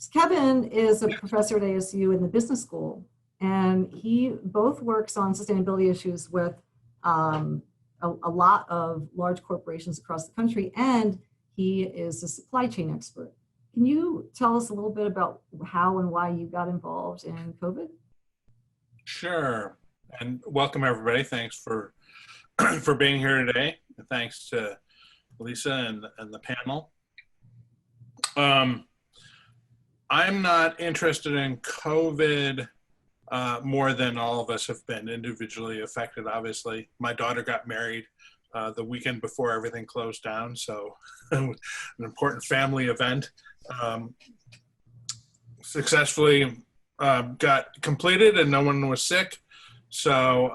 Kevin is a professor at ASU in the business school, and he both works on sustainability issues with a lot of large corporations across the country, and he is a supply chain expert. Can you tell us a little bit about how and why you got involved in COVID? Sure, and welcome everybody. Thanks for for being here today. And thanks to Lisa and the panel. I'm not interested in COVID more than all of us have been individually affected, obviously. My daughter got married the weekend before everything closed down, so an important family event. Successfully got completed and no one was sick. So,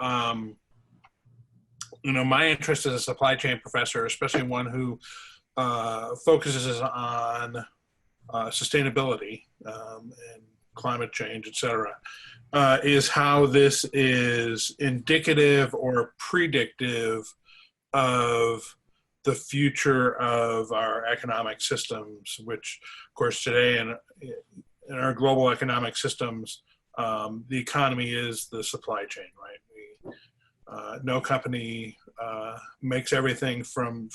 you know, my interest as a supply chain professor, especially one who focuses on sustainability and climate change, et cetera, is how this is indicative or predictive of the future of our economic systems, which, of course, today in our global economic systems, the economy is the supply chain, right? No company makes everything from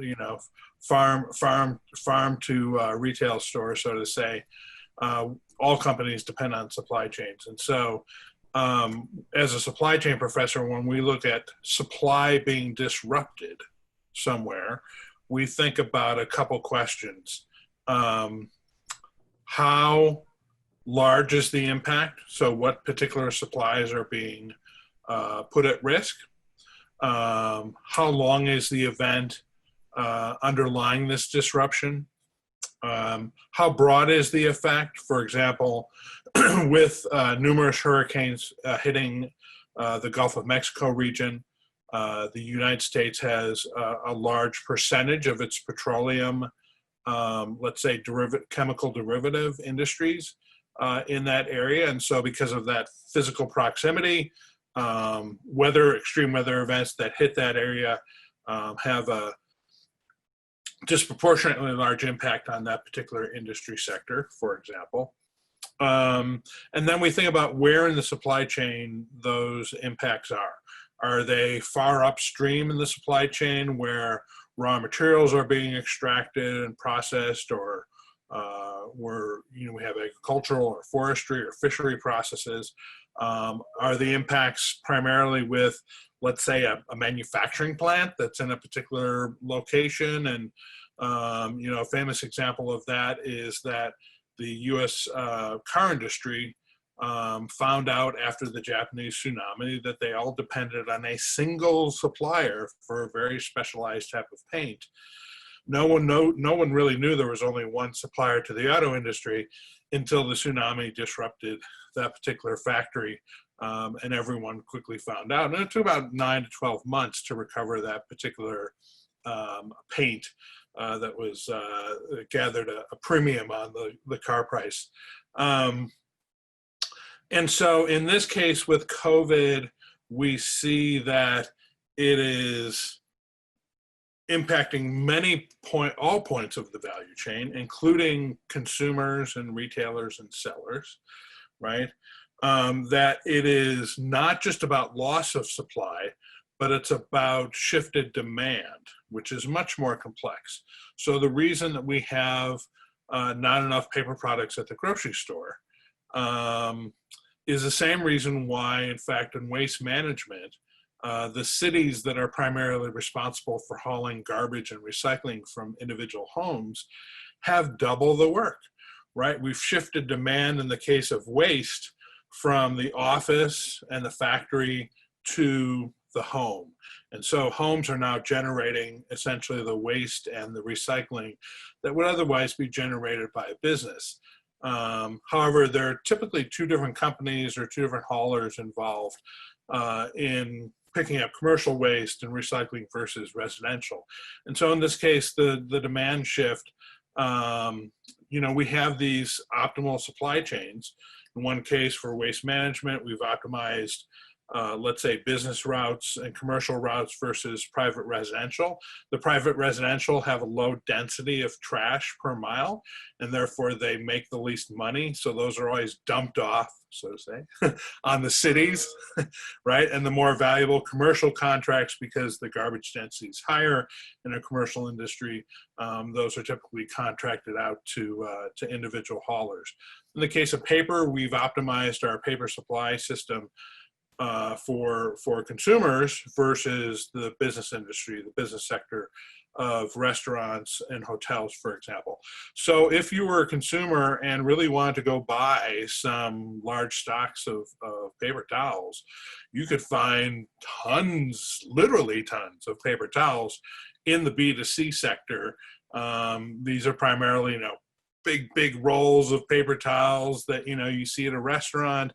you know, farm to retail store, so to say. All companies depend on supply chains. And so as a supply chain professor, when we look at supply being disrupted somewhere, we think about a couple questions. How large is the impact? So what particular supplies are being put at risk? How long is the event underlying this disruption? How broad is the effect? For example, with numerous hurricanes hitting the Gulf of Mexico region, the United States has a large percentage of its petroleum, let's say chemical derivative industries in that area. And so because of that physical proximity, extreme weather events that hit that area have a disproportionately large impact on that particular industry sector, for example. And then we think about where in the supply chain those impacts are. Are they far upstream in the supply chain where raw materials are being extracted and processed, or where, you know, we have agricultural or forestry or fishery processes? Are the impacts primarily with, let's say, a manufacturing plant that's in a particular location? And you know, a famous example of that is that the U.S. Car industry found out after the Japanese tsunami that they all depended on a single supplier for a very specialized type of paint. No one really knew there was only one supplier to the auto industry until the tsunami disrupted that particular factory, and everyone quickly found out. And it took about 9 to 12 months to recover that particular paint that was gathered a premium on the car price. And so in this case with COVID, we see that it is impacting all points of the value chain, including consumers and retailers and sellers, right? That it is not just about loss of supply, but it's about shifted demand, which is much more complex. So the reason that we have not enough paper products at the grocery store is the same reason why, in fact, in waste management, the cities that are primarily responsible for hauling garbage and recycling from individual homes have double the work, right? We've shifted demand in the case of waste from the office and the factory to the home. And so homes are now generating essentially the waste and the recycling that would otherwise be generated by a business. However, there are typically two different companies or two different haulers involved in picking up commercial waste and recycling versus residential. And so in this case, the demand shift, you know, we have these optimal supply chains. In one case for waste management, we've optimized let's say, business routes and commercial routes versus private residential. The private residential have a low density of trash per mile, and therefore they make the least money. So those are always dumped off, so to say, on the cities, right? And the more valuable commercial contracts, because the garbage density is higher in a commercial industry, those are typically contracted out to individual haulers. In the case of paper, we've optimized our paper supply system for consumers versus the business industry, the business sector of restaurants and hotels, for example. So if you were a consumer and really wanted to go buy some large stocks of paper towels, you could find tons, literally tons of paper towels in the B2C sector. These are primarily, big rolls of paper towels that, you see at a restaurant.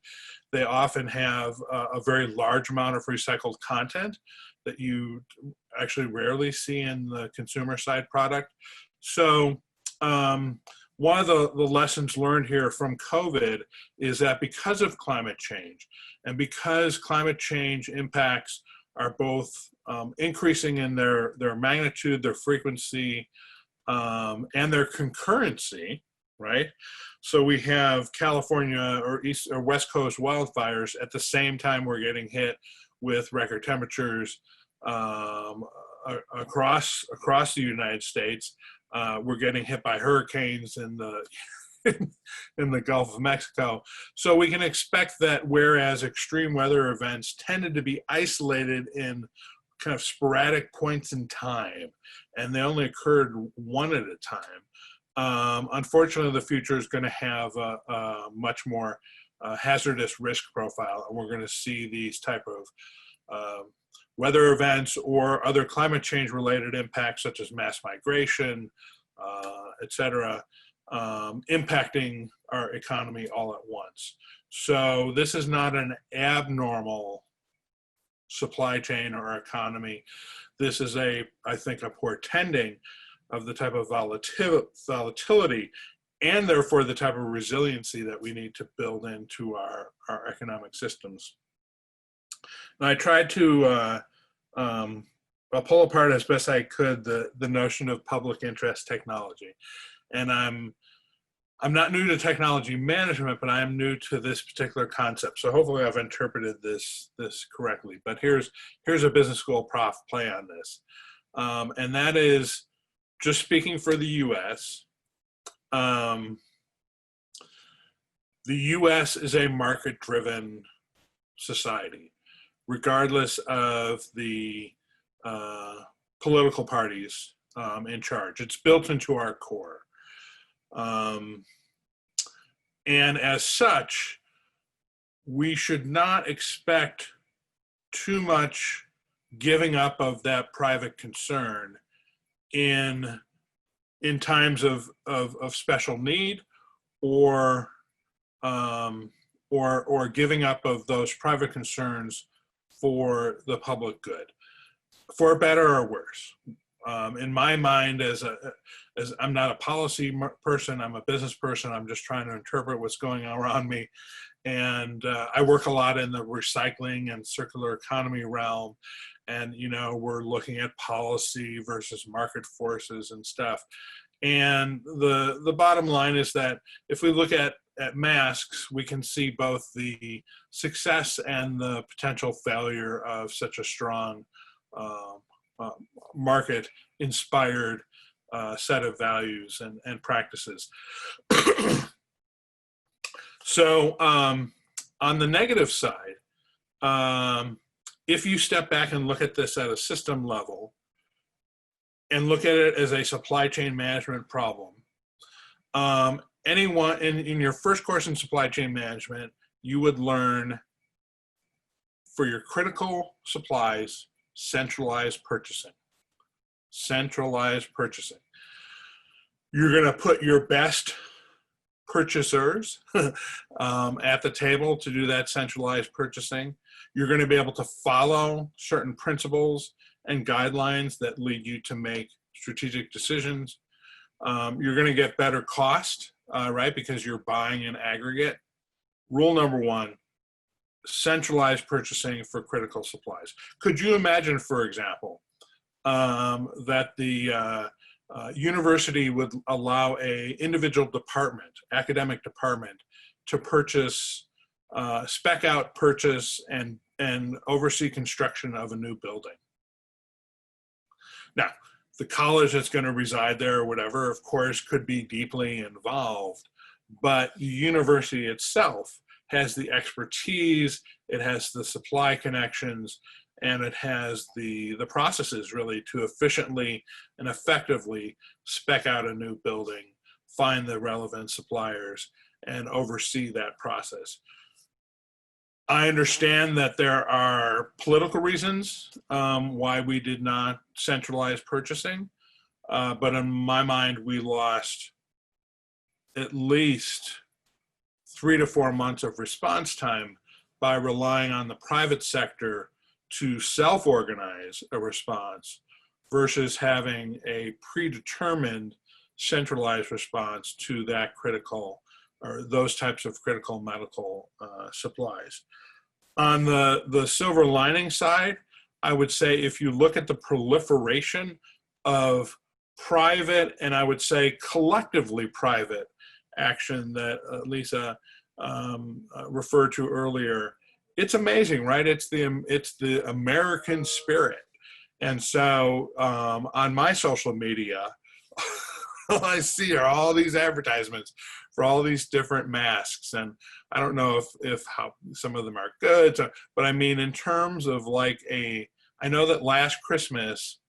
They often have a very large amount of recycled content that you actually rarely see in the consumer side product. So one of the lessons learned here from COVID is that because of climate change, and because climate change impacts are both increasing in their magnitude, their frequency, and their concurrency, right? So we have California or East or West Coast wildfires at the same time we're getting hit with record temperatures across the United States. We're getting hit by hurricanes in the in the Gulf of Mexico. So we can expect that whereas extreme weather events tended to be isolated in kind of sporadic points in time, and they only occurred one at a time, unfortunately, the future is going to have a much more hazardous risk profile, and we're going to see these type of weather events or other climate change related impacts such as mass migration, et cetera, impacting our economy all at once. So this is not an abnormal supply chain or economy. This is I think, a portending of the type of volatility and therefore the type of resiliency that we need to build into our economic systems. And I tried to pull apart as best I could the notion of public interest technology. And I'm not new to technology management, but I am new to this particular concept. So hopefully I've interpreted this correctly. But here's a business school prof play on this. And that is, just speaking for the US, the US is a market-driven society, regardless of the political parties in charge. It's built into our core. And as such, we should not expect too much giving up of that private concern in times of special need, or giving up of those private concerns for the public good, for better or worse. In my mind, as I'm not a policy person, I'm a business person. I'm just trying to interpret what's going on around me. And I work a lot in the recycling and circular economy realm. And, we're looking at policy versus market forces and stuff. And the bottom line is that if we look at masks, we can see both the success and the potential failure of such a strong market-inspired set of values and practices. So on the negative side, if you step back and look at this at a system level and look at it as a supply chain management problem, anyone in your first course in supply chain management, you would learn, for your critical supplies, centralized purchasing. Centralized purchasing. You're going to put your best purchasers at the table to do that centralized purchasing. You're going to be able to follow certain principles and guidelines that lead you to make strategic decisions. You're going to get better cost, right, because you're buying in aggregate. Rule number one, centralized purchasing for critical supplies. Could you imagine, for example, that the university would allow a individual department, academic department, to purchase, spec out, purchase, and oversee construction of a new building? Now, the college that's going to reside there or whatever, of course, could be deeply involved, but the university itself has the expertise, it has the supply connections, and it has the processes really to efficiently and effectively spec out a new building, find the relevant suppliers, and oversee that process. I understand that there are political reasons why we did not centralize purchasing, but in my mind, we lost at least 3 to 4 months of response time by relying on the private sector to self-organize a response versus having a predetermined centralized response to that critical or those types of critical medical supplies. On the silver lining side, I would say if you look at the proliferation of private, and I would say collectively private action that Lisa referred to earlier, it's amazing, right? It's the American spirit. And so on my social media, all I see are all these advertisements for all these different masks. And I don't know if how some of them are good, but I mean, in terms of like I know that last Christmas,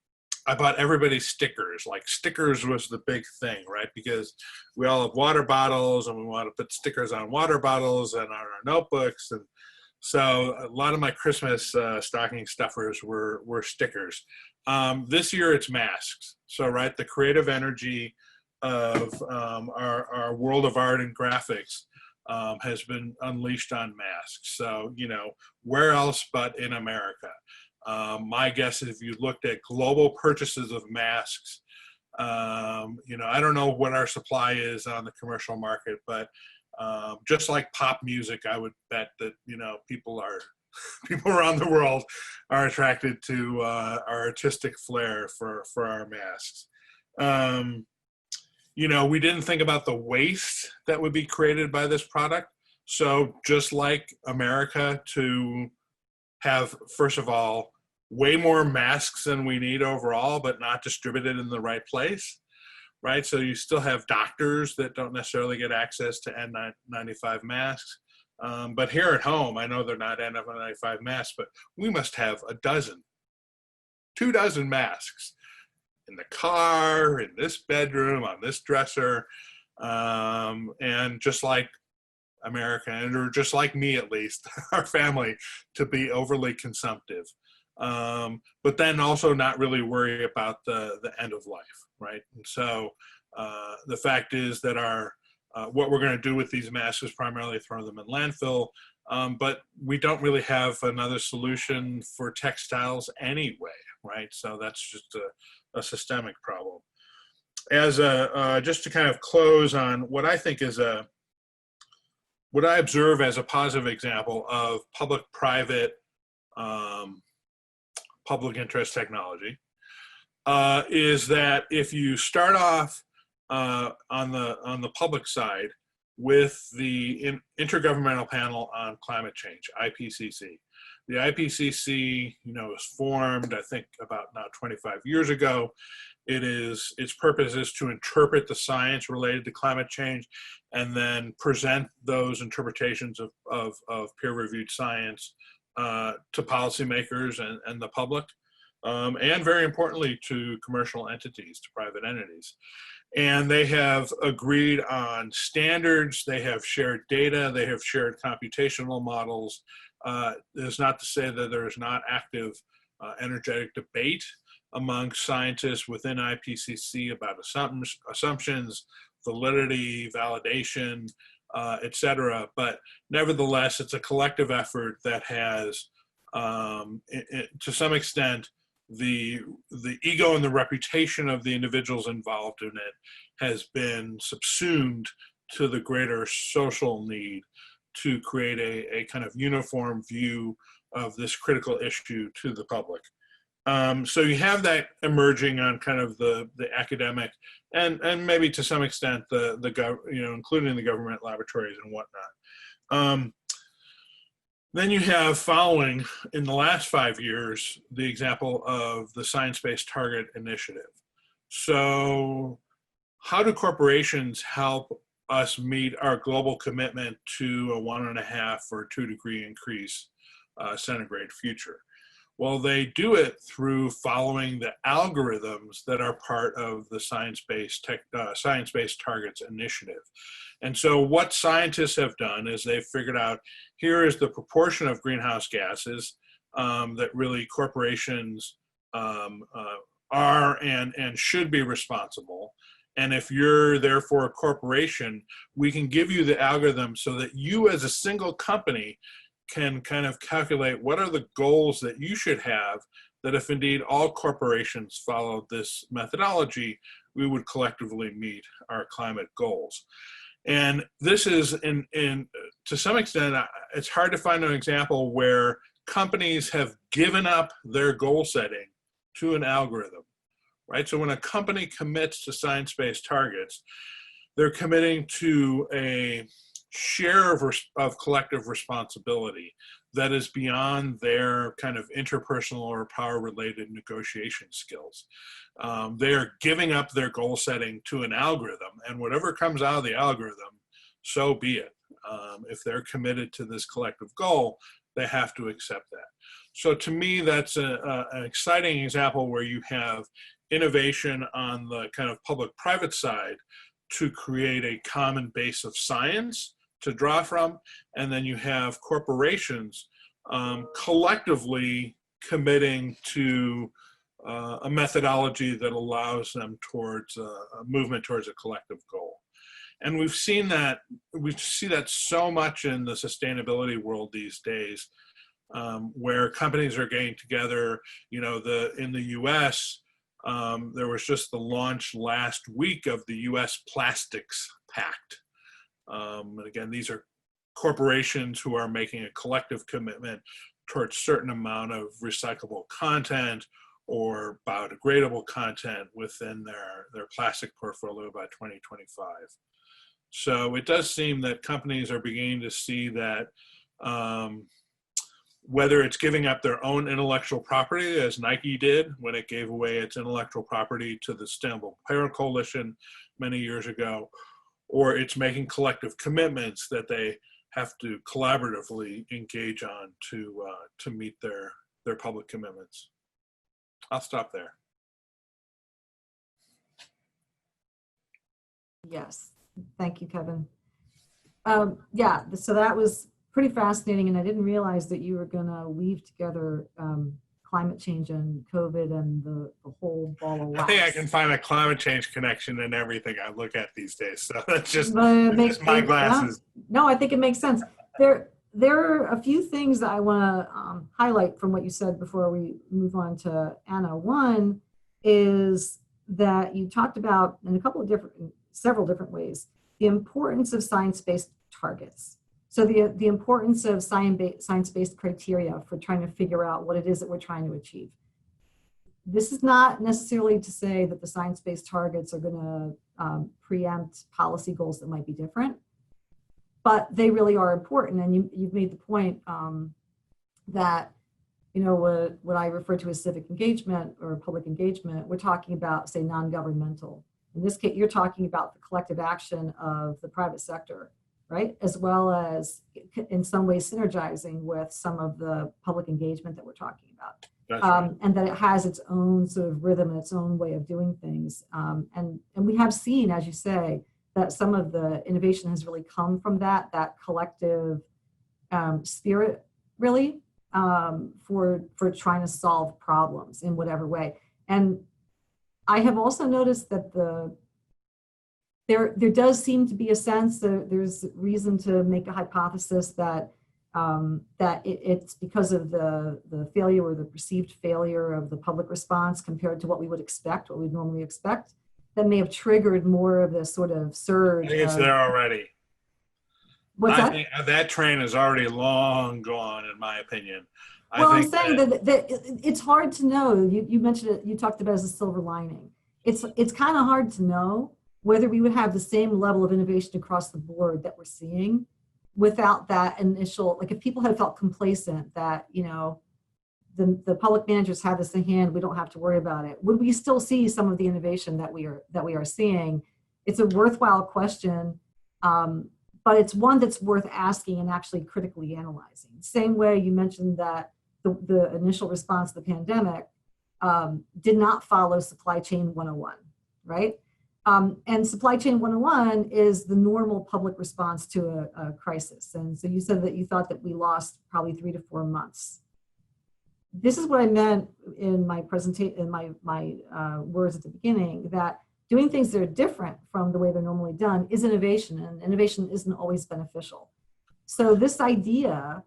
I bought everybody stickers. Like stickers was the big thing, right? Because we all have water bottles and we want to put stickers on water bottles and on our notebooks. And so a lot of my Christmas stocking stuffers were stickers. This year it's masks. So, right, the creative energy of our world of art and graphics has been unleashed on masks. So, you know, where else but in America? My guess is if you looked at global purchases of masks, you know, I don't know what our supply is on the commercial market, but just like pop music, I would bet that, you know, people around the world are attracted to our artistic flair for our masks. You know, we didn't think about the waste that would be created by this product. So just like America to have, first of all, way more masks than we need overall, but not distributed in the right place, right? So you still have doctors that don't necessarily get access to N95 masks. But here at home, I know they're not N95 masks, but we must have 2 dozen masks in the car, in this bedroom, on this dresser, and just like America, or just like me at least, our family, to be overly consumptive. But then also not really worry about the end of life, right? And so the fact is that what we're going to do with these masks is primarily throw them in landfill, but we don't really have another solution for textiles anyway, right? So that's just a systemic problem. As just to kind of close on what I think is what I observe as a positive example of public-private public interest technology is that if you start off on the public side with the Intergovernmental Panel on Climate Change, IPCC. The IPCC, you know, was formed, I think, about now 25 years ago. Its purpose is to interpret the science related to climate change and then present those interpretations of peer-reviewed science to policymakers and the public, and very importantly to commercial entities, to private entities. And they have agreed on standards, they have shared data, they have shared computational models. It's not to say that there is not active energetic debate among scientists within IPCC about assumptions, validity, validation, et cetera. But nevertheless, it's a collective effort that has, to some extent, the ego and the reputation of the individuals involved in it has been subsumed to the greater social need to create a kind of uniform view of this critical issue to the public. So you have that emerging on kind of the academic and maybe to some extent including the government laboratories and whatnot. Then you have following in the last 5 years the example of the Science-Based Target Initiative. So how do corporations help us meet our global commitment to a 1.5 or 2 degree increase centigrade future? Well, they do it through following the algorithms that are part of the Science-Based Targets Initiative. And so what scientists have done is they've figured out here is the proportion of greenhouse gases that really corporations are and should be responsible. And if you're therefore a corporation, we can give you the algorithm so that you as a single company can kind of calculate what are the goals that you should have, that if indeed all corporations followed this methodology, we would collectively meet our climate goals. And this is, to some extent, it's hard to find an example where companies have given up their goal setting to an algorithm, right? So when a company commits to science-based targets, they're committing to a share of collective responsibility that is beyond their kind of interpersonal or power-related negotiation skills. They are giving up their goal setting to an algorithm, and whatever comes out of the algorithm, so be it. If they're committed to this collective goal, they have to accept that. So to me, that's an exciting example where you have innovation on the kind of public-private side to create a common base of science to draw from, and then you have corporations collectively committing to a methodology that allows them towards a movement towards a collective goal. And we see that so much in the sustainability world these days, where companies are getting together. You know, in the US, there was just the launch last week of the US Plastics Pact. And again, these are corporations who are making a collective commitment towards a certain amount of recyclable content or biodegradable content within their plastic portfolio by 2025. So it does seem that companies are beginning to see that whether it's giving up their own intellectual property, as Nike did when it gave away its intellectual property to the Sustainable Apparel Coalition many years ago, or it's making collective commitments that they have to collaboratively engage on to meet their public commitments. I'll stop there. Yes, thank you, Kevin. Yeah, so that was pretty fascinating, and I didn't realize that you were gonna weave together climate change and COVID and the whole ball of wax. I think I can find a climate change connection in everything I look at these days. So that's just my glasses. No, I think it makes sense. There are a few things that I want to highlight from what you said before we move on to Anna. One is that you talked about in several different ways, the importance of science-based targets. So the importance of science-based criteria for trying to figure out what it is that we're trying to achieve. This is not necessarily to say that the science-based targets are going to preempt policy goals that might be different, but they really are important. And you've made the point that, you know, what I refer to as civic engagement or public engagement, we're talking about, say, non-governmental. In this case, you're talking about the collective action of the private sector, right? As well as in some ways synergizing with some of the public engagement that we're talking about. That's right. And that it has its own sort of rhythm and its own way of doing things. And we have seen, as you say, that some of the innovation has really come from that collective spirit, really, for trying to solve problems in whatever way. And I have also noticed that there does seem to be a sense that there's reason to make a hypothesis that it's because of the failure or the perceived failure of the public response compared to what we would expect, what we'd normally expect, that may have triggered more of this sort of surge. I think it's there already. What's I that? think that train is already long gone, in my opinion. I Well, I'm think saying that, that it's hard to know. You mentioned it, you talked about it as a silver lining. It's kind of hard to know whether we would have the same level of innovation across the board that we're seeing without that initial, like if people had felt complacent that, the public managers have this in hand, we don't have to worry about it. Would we still see some of the innovation that we are seeing? It's a worthwhile question, but it's one that's worth asking and actually critically analyzing. Same way you mentioned that the initial response to the pandemic did not follow supply chain 101, right? And supply chain 101 is the normal public response to a crisis. And so you said that you thought that we lost probably 3 to 4 months. This is what I meant in my presentation, in my words at the beginning, that doing things that are different from the way they're normally done is innovation, and innovation isn't always beneficial. So this idea,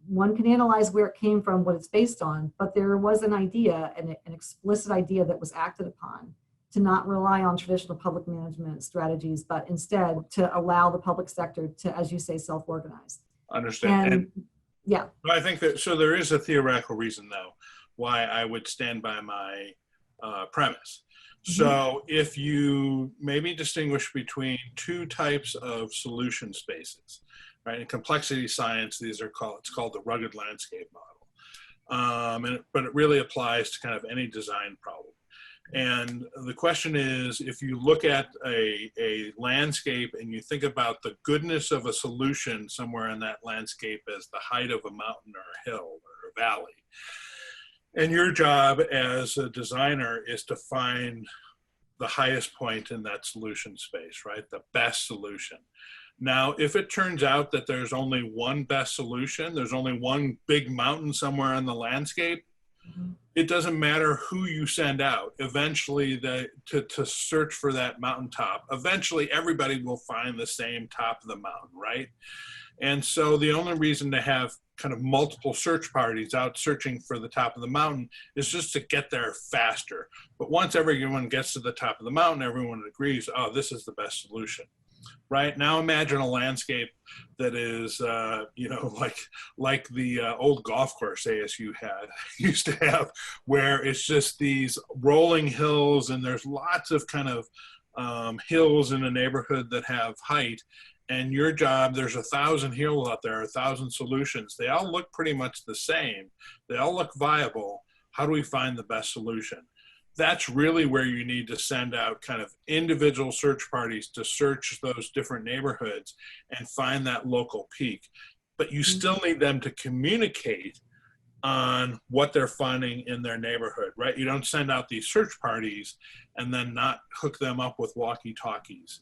one can analyze where it came from, what it's based on, but there was an idea, an explicit idea that was acted upon to not rely on traditional public management strategies, but instead to allow the public sector to, as you say, self-organize. understand. And Yeah. I think that, so there is a theoretical reason, though, why I would stand by my premise. So if you maybe distinguish between two types of solution spaces, right? In complexity science, it's called the rugged landscape model. But it really applies to kind of any design problem. And the question is, if you look at a landscape and you think about the goodness of a solution somewhere in that landscape as the height of a mountain or a hill or a valley, and your job as a designer is to find the highest point in that solution space, right? The best solution. Now, if it turns out that there's only one best solution, there's only one big mountain somewhere in the landscape, it doesn't matter who you send out. Eventually, to search for that mountaintop, eventually everybody will find the same top of the mountain, right? And so the only reason to have kind of multiple search parties out searching for the top of the mountain is just to get there faster. But once everyone gets to the top of the mountain, everyone agrees, oh, this is the best solution. Right now, imagine a landscape that is, like the old golf course ASU used to have, where it's just these rolling hills, and there's lots of kind of hills in a neighborhood that have height. And your job, there's 1,000 hills out there, 1,000 solutions. They all look pretty much the same. They all look viable. How do we find the best solution? That's really where you need to send out kind of individual search parties to search those different neighborhoods and find that local peak. But you still need them to communicate on what they're finding in their neighborhood, right? You don't send out these search parties and then not hook them up with walkie-talkies.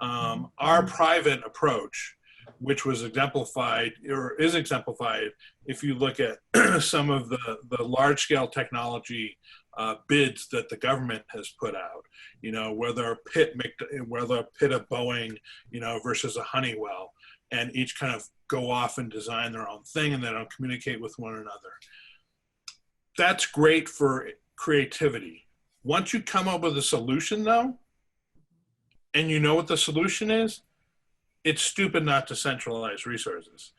Our private approach, which was exemplified or is exemplified if you look at some of the large-scale technology bids that the government has put out, whether a pit of Boeing, versus a Honeywell, and each kind of go off and design their own thing, and they don't communicate with one another. That's great for creativity. Once you come up with a solution, though, and you know what the solution is, it's stupid not to centralize resources.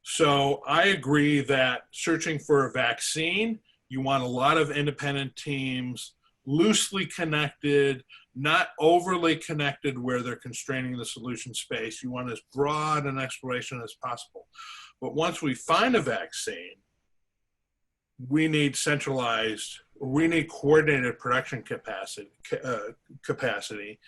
So I agree that searching for a vaccine, you want a lot of independent teams, loosely connected, not overly connected where they're constraining the solution space. You want as broad an exploration as possible. But once we find a vaccine, we need coordinated production capacity.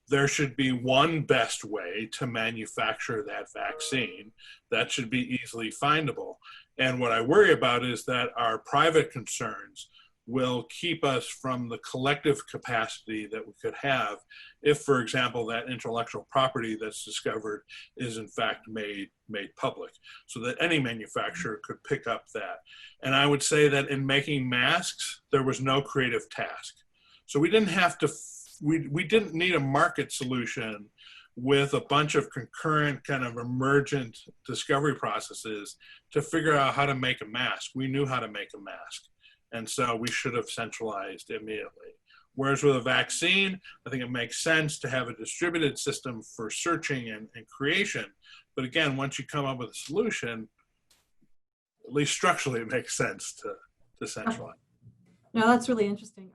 There should be one best way to manufacture that vaccine that should be easily findable. And what I worry about is that our private concerns will keep us from the collective capacity that we could have if, for example, that intellectual property that's discovered is in fact made public, so that any manufacturer could pick up that. And I would say that in making masks, there was no creative task. So we didn't have to, we didn't need a market solution with a bunch of concurrent kind of emergent discovery processes to figure out how to make a mask. We knew how to make a mask. And so we should have centralized immediately. Whereas with a vaccine, I think it makes sense to have a distributed system for searching and creation, But again, once you come up with a solution, at least structurally, it makes sense to centralize. No, that's really interesting.